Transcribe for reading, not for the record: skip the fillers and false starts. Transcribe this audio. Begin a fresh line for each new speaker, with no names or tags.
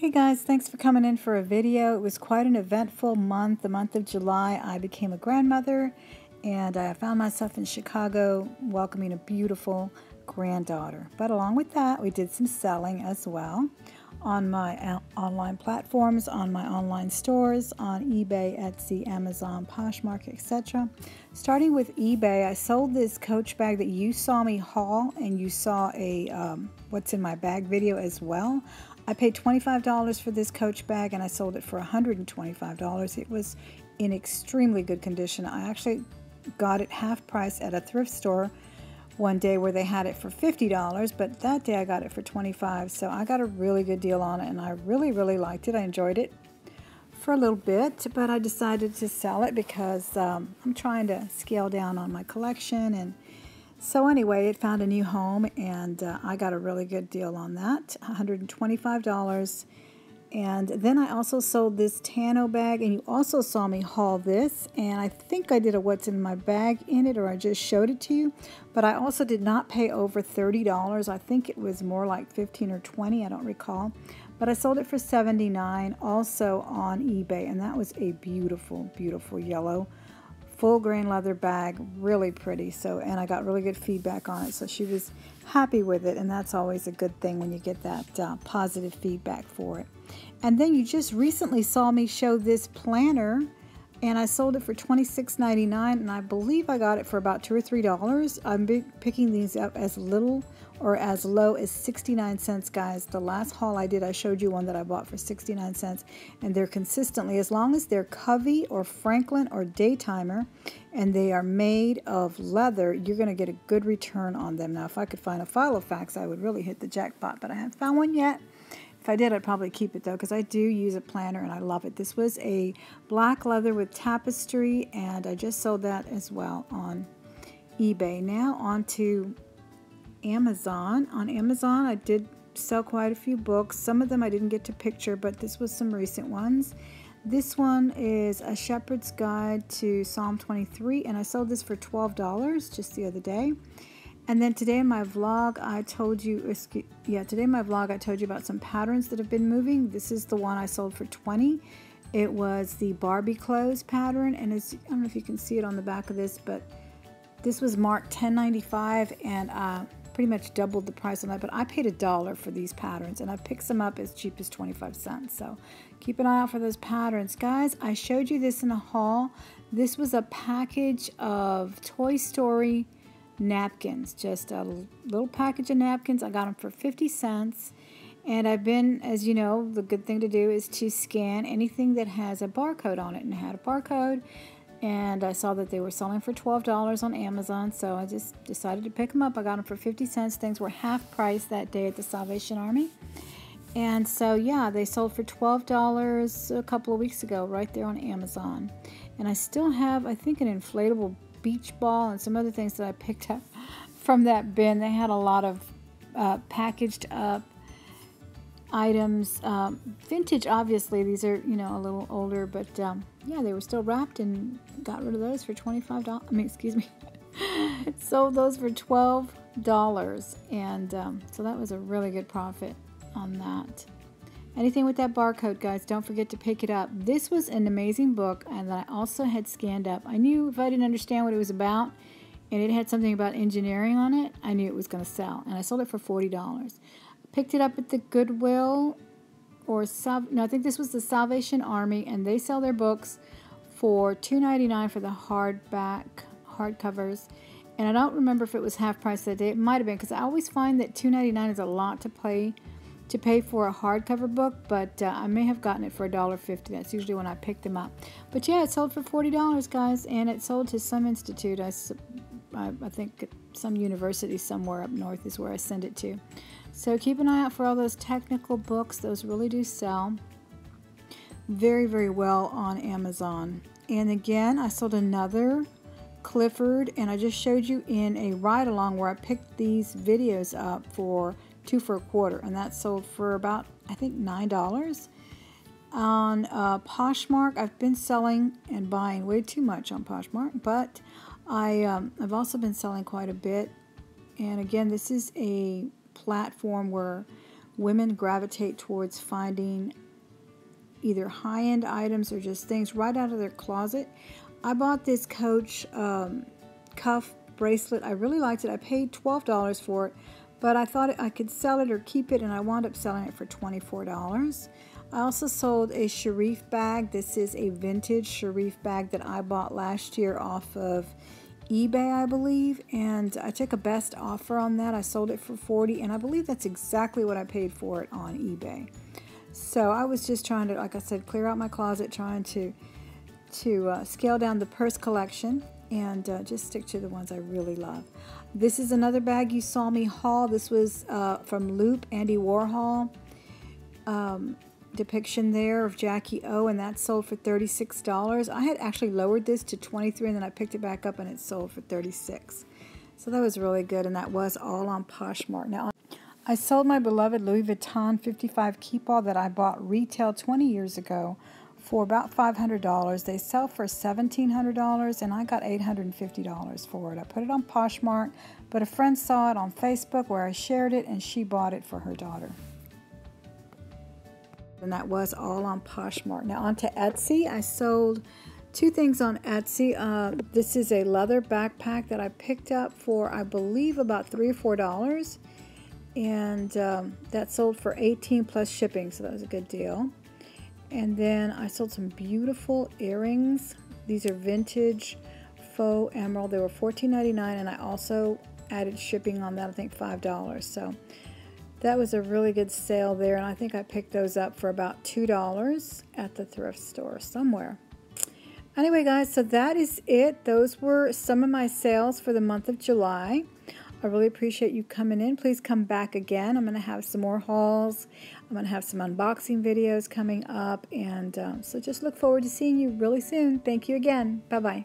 Hey guys, thanks for coming in for a video. It was quite an eventful month. The month of July, I became a grandmother and I found myself in Chicago welcoming a beautiful granddaughter. But along with that, we did some selling as well on my online platforms, on my online stores, on eBay, Etsy, Amazon, Poshmark, etc. Starting with eBay, I sold this Coach bag that you saw me haul, and you saw a what's in my bag video as well. I paid $25 for this Coach bag and I sold it for $125. It was in extremely good condition. I actually got it half price at a thrift store one day where they had it for $50, but that day I got it for $25. So I got a really good deal on it and I really liked it. I enjoyed it for a little bit, but I decided to sell it because I'm trying to scale down on my collection. And so anyway, it found a new home and I got a really good deal on that, $125. And then I also sold this Tano bag, and you also saw me haul this, and I think I did a what's in my bag in it, or I just showed it to you, but I also did not pay over $30. I think it was more like $15 or $20, I don't recall, but I sold it for $79 also on eBay, and that was a beautiful yellow full grain leather bag, really pretty. So, and I got really good feedback on it, so she was happy with it, and that's always a good thing when you get that positive feedback for it. And then you just recently saw me show this planner, and I sold it for $26.99, and I believe I got it for about $2 or $3. I'm picking these up as little or as low as 69 cents, guys. The last haul I did, I showed you one that I bought for 69 cents, and they're consistently, as long as they're Covey or Franklin or Daytimer, and they are made of leather, you're going to get a good return on them. Now, if I could find a Filofax, I would really hit the jackpot, but I haven't found one yet. If I did, I'd probably keep it though, because I do use a planner and I love it. This was a black leather with tapestry, and I just sold that as well on eBay. Now on to Amazon. On Amazon, I did sell quite a few books. Some of them I didn't get to picture, but this was some recent ones. This one is A Shepherd's Guide to Psalm 23, and I sold this for $12 just the other day. And then today in my vlog, I told you about some patterns that have been moving. This is the one I sold for $20. It was the Barbie clothes pattern, and I don't know if you can see it on the back of this, but this was marked $10.95, and pretty much doubled the price on that. But I paid $1 for these patterns, and I picked some up as cheap as 25 cents. So keep an eye out for those patterns, guys. I showed you this in a haul. This was a package of Toy Story napkins, just a little package of napkins. I got them for 50 cents, and I've been, as you know, the good thing to do is to scan anything that has a barcode on it, and it had a barcode, and I saw that they were selling for $12 on Amazon, so I just decided to pick them up. I got them for 50 cents. Things were half price that day at the Salvation Army, and so yeah, they sold for $12 a couple of weeks ago right there on Amazon. And I still have, I think, an inflatable beach ball and some other things that I picked up from that bin. They had a lot of packaged up items, vintage, obviously. These are, you know, a little older, but yeah, they were still wrapped, and got rid of those for $25. I mean, excuse me, sold those for $12, and so that was a really good profit on that. Anything with that barcode, guys, don't forget to pick it up. This was an amazing book, and that I also had scanned up. I knew if I didn't understand what it was about, and it had something about engineering on it, I knew it was going to sell, and I sold it for $40. I picked it up at the Goodwill, or no, I think this was the Salvation Army, and they sell their books for $2.99 for the hardcovers, and I don't remember if it was half price that day. It might have been, because I always find that $2.99 is a lot to pay for a hardcover book, but I may have gotten it for $1.50. That's usually when I pick them up. But yeah, it sold for $40, guys, and it sold to some institute. I think some university somewhere up north is where I send it to. So keep an eye out for all those technical books. Those really do sell very well on Amazon. And again, I sold another Clifford, and I just showed you in a ride-along where I picked these videos up for 2 for a quarter, and that sold for about, I think, $9. On Poshmark, I've been selling and buying way too much on Poshmark, but I've also been selling quite a bit. And again, this is a platform where women gravitate towards finding either high-end items or just things right out of their closet. I bought this Coach cuff bracelet. I really liked it. I paid $12 for it, but I thought I could sell it or keep it, and I wound up selling it for $24. I also sold a Sharif bag. This is a vintage Sharif bag that I bought last year off of eBay, I believe, and I took a best offer on that. I sold it for $40, and I believe that's exactly what I paid for it on eBay. So I was just trying to, like I said, clear out my closet, trying to scale down the purse collection and just stick to the ones I really love. This is another bag you saw me haul. This was from Loop, Andy Warhol. Depiction there of Jackie O, and that sold for $36. I had actually lowered this to $23, and then I picked it back up and it sold for $36. So that was really good, and that was all on Poshmark. Now, I sold my beloved Louis Vuitton 55 Keepall that I bought retail 20 years ago for about $500. They sell for $1,700, and I got $850 for it. I put it on Poshmark, but a friend saw it on Facebook where I shared it, and she bought it for her daughter. And that was all on Poshmark. Now on to Etsy. I sold two things on Etsy. This is a leather backpack that I picked up for, I believe, about $3 or $4. And that sold for $18 plus shipping, so that was a good deal. And then I sold some beautiful earrings. These are vintage faux emerald. They were $14.99, and I also added shipping on that, I think $5. So that was a really good sale there, and I think I picked those up for about $2 at the thrift store somewhere. Anyway, guys, so that is it. Those were some of my sales for the month of July. I really appreciate you coming in. Please come back again. I'm going to have some more hauls. I'm going to have some unboxing videos coming up, and so just look forward to seeing you really soon. Thank you again. Bye-bye.